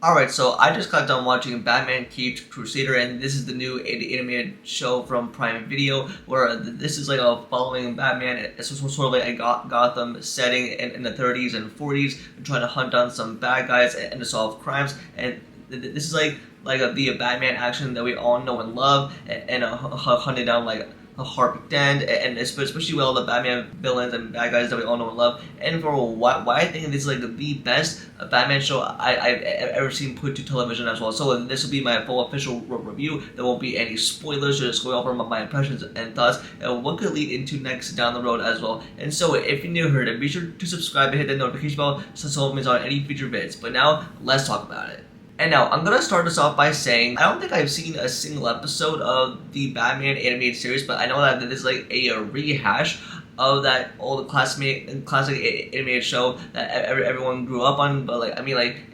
Alright, so I just got done watching Batman Caped Crusader, and this is the new animated show from Prime Video, where this is like a following Batman. It's sort of like a Gotham setting in the 30s and 40s, and trying to hunt down some bad guys and to solve crimes. And this is like the Batman action that we all know and love, and hunting down like a Harvey Dent, and especially with all the Batman villains and bad guys that we all know and love. And for why I think this is like the best Batman show I've ever seen put to television as well. So this will be my full official review. There won't be any spoilers, just going over my impressions and thoughts, and what could lead into next down the road as well. And so if you're new here, be sure to subscribe and hit the notification bell so it means on any future vids. But now, let's talk about it. And now, I'm gonna start this off by saying, I don't think I've seen a single episode of the Batman animated series, but I know that this is like a rehash of that old classic animated show that everyone grew up on. But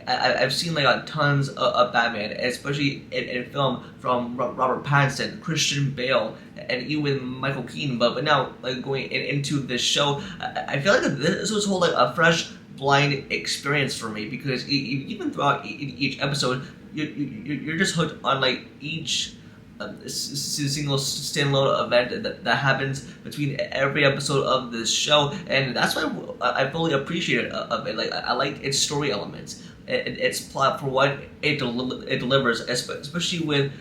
I've seen like tons of Batman, especially in film, from Robert Pattinson, Christian Bale, and even Michael Keaton. But now, like going into this show, I feel like this was whole like a fresh blind experience for me, because even throughout each episode, you're just hooked on like each single standalone event that happens between every episode of this show, and that's why I fully appreciate it of it. Like I like its story elements, its plot for what it delivers, especially with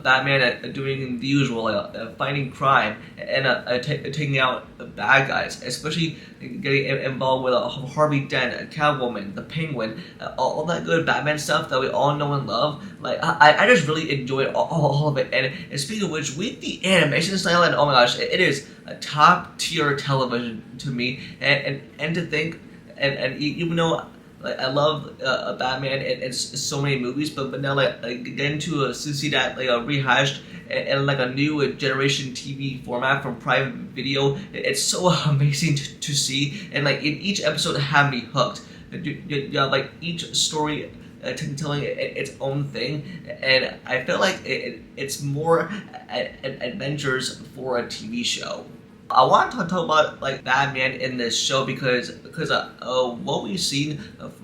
Batman doing the usual, fighting crime and taking out bad guys, especially getting involved with Harvey Dent, Catwoman, the Penguin, all that good Batman stuff that we all know and love. Like I just really enjoyed all of it. And speaking of which, with the animation style, and oh my gosh, it is a top tier television to me. And to think, and even though like I love Batman and so many movies, but now getting to see that like a rehashed and like a new generation TV format from Prime Video, it's so amazing to see. And like in each episode had me hooked. Like each story telling its own thing, and I feel like it's more adventures for a TV show. I want to talk about like Batman in this show because what we've seen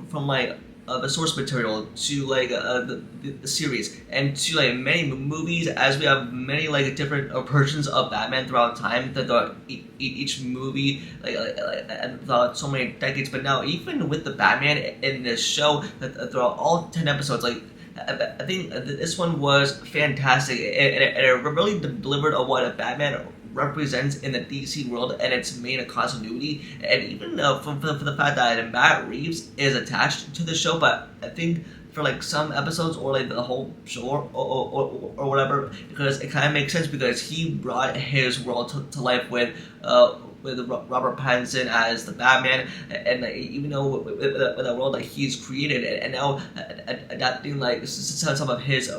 from like the source material to like the series and to like many movies, as we have many like different versions of Batman throughout time, that throughout each movie and throughout so many decades. But now even with the Batman in this show, throughout all 10 episodes, like I think this one was fantastic, and it really delivered on what a Batman represents in the DC world and its main continuity, and even for the fact that Matt Reeves is attached to the show. But I think for like some episodes or like the whole show or whatever, because it kind of makes sense, because he brought his world to life with Robert Pattinson as the Batman, and like, even though with the world that he's created, and now adapting like some of his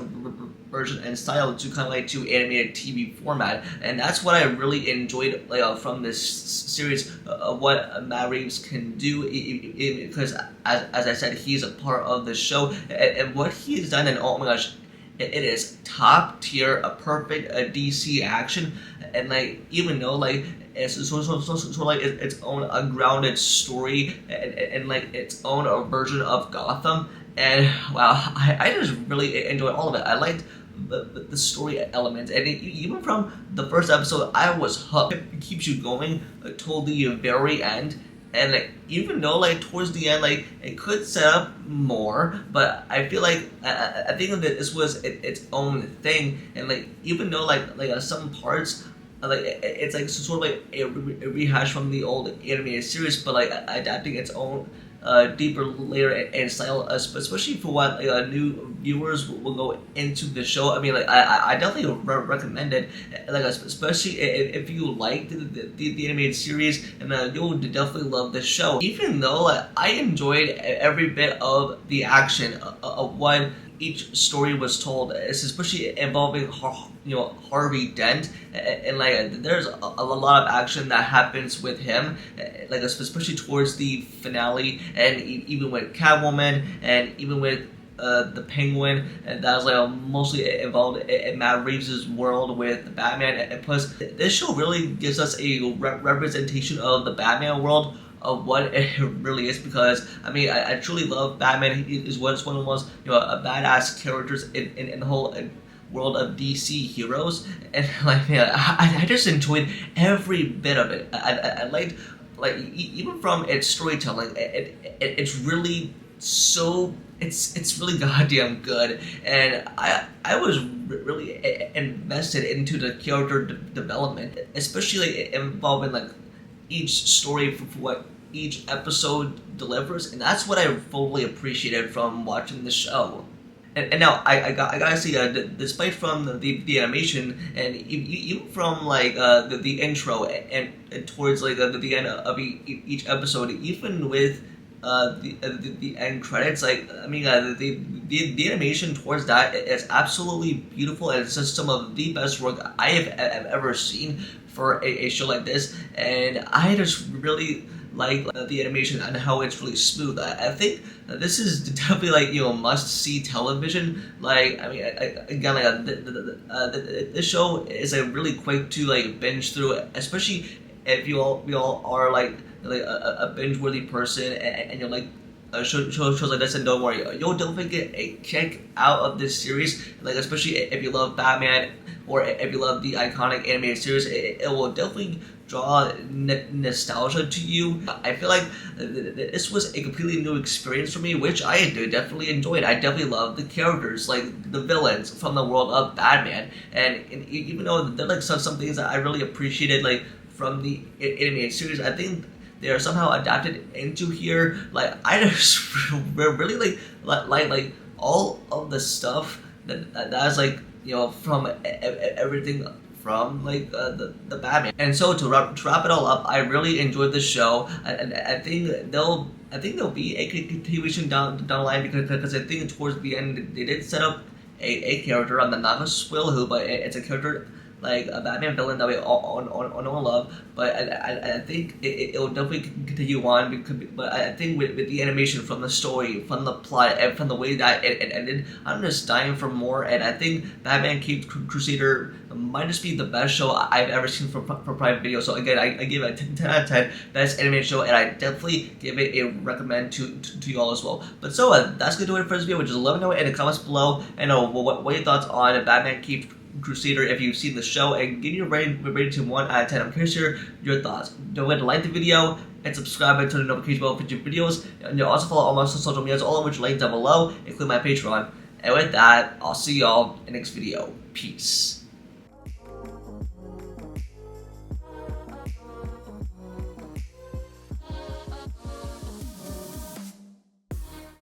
version and style to kind of like to animated TV format. And that's what I really enjoyed like from this series, what Matt Reeves can do, because as I said, he's a part of the show, and what he's done, and oh my gosh, it is top tier, a perfect DC action. And like even though like it's like its own grounded story, and like its own version of Gotham. And wow, I just really enjoyed all of it. I liked the story element, and even from the first episode, I was hooked. It keeps you going till the very end. And like even though like towards the end, like it could set up more, but I feel like I think that this was its own thing. And like even though like some parts, like it's like sort of like a rehash from the old animated series, but like adapting its own deeper layer and style, especially for what like, new viewers will go into the show. I mean, like I definitely recommend it, like especially if you like the animated series, and you'll definitely love this show. Even though like I enjoyed every bit of the action of what each story was told, especially involving Harvey Dent, and like there's a lot of action that happens with him, like especially towards the finale, and even with Catwoman, and even with the Penguin, and that was like mostly involved in Matt Reeves' world with Batman. And plus, this show really gives us a representation of the Batman world of what it really is, because I mean I truly love Batman. He is one of the most a badass characters in the whole world of DC heroes, and like yeah, I just enjoyed every bit of it. I liked even from its storytelling, it's really so it's really goddamn good, and I was really invested into the character development, especially involving like each story for what each episode delivers, and that's what I fully appreciated from watching the show. And now I gotta say, despite from the animation and even from like the intro and towards like the end of each episode, even with the end credits, like I mean the animation towards that is absolutely beautiful, and it's just some of the best work I have ever seen for a show like this, and I just really like the animation and how it's really smooth. I think this is definitely like must see television. Like I mean, again, like this show is like really quick to like binge through, especially if we all are like a binge worthy person, and you're like shows like this, and don't worry, you'll definitely get a kick out of this series. Like especially if you love Batman or if you love the iconic animated series, it will definitely draw nostalgia to you. I feel like this was a completely new experience for me, which I definitely enjoyed. I definitely loved the characters, like the villains from the world of Batman, and even though they're like some things that I really appreciated, like from the animated series, I think they are somehow adapted into here. Like I just really like all of the stuff that's like from everything from like the Batman. And so to wrap it all up, I really enjoyed the show, and I think there'll be a continuation down the line, because I think towards the end they did set up a character. I'm not gonna spoil who, but it's a character like a Batman villain that we all know and love. But I think it will definitely continue on, but I think with the animation, from the story, from the plot, and from the way that it ended, I'm just dying for more. And I think Batman Caped Crusader might just be the best show I've ever seen from Prime Video. So again, I give it a 10 out of 10, best animated show, and I definitely give it a recommend to you all as well. But so that's gonna do it for this video. Just let me know in the comments below, and what your thoughts on Batman Caped Crusader if you've seen the show, and give your rating to 1 out of 10. I'm curious to hear your thoughts. Don't forget to like the video and subscribe and turn the notification bell for future videos. And you'll also follow all my social medias, all of which are linked down below, including my Patreon. And with that, I'll see y'all in the next video. Peace.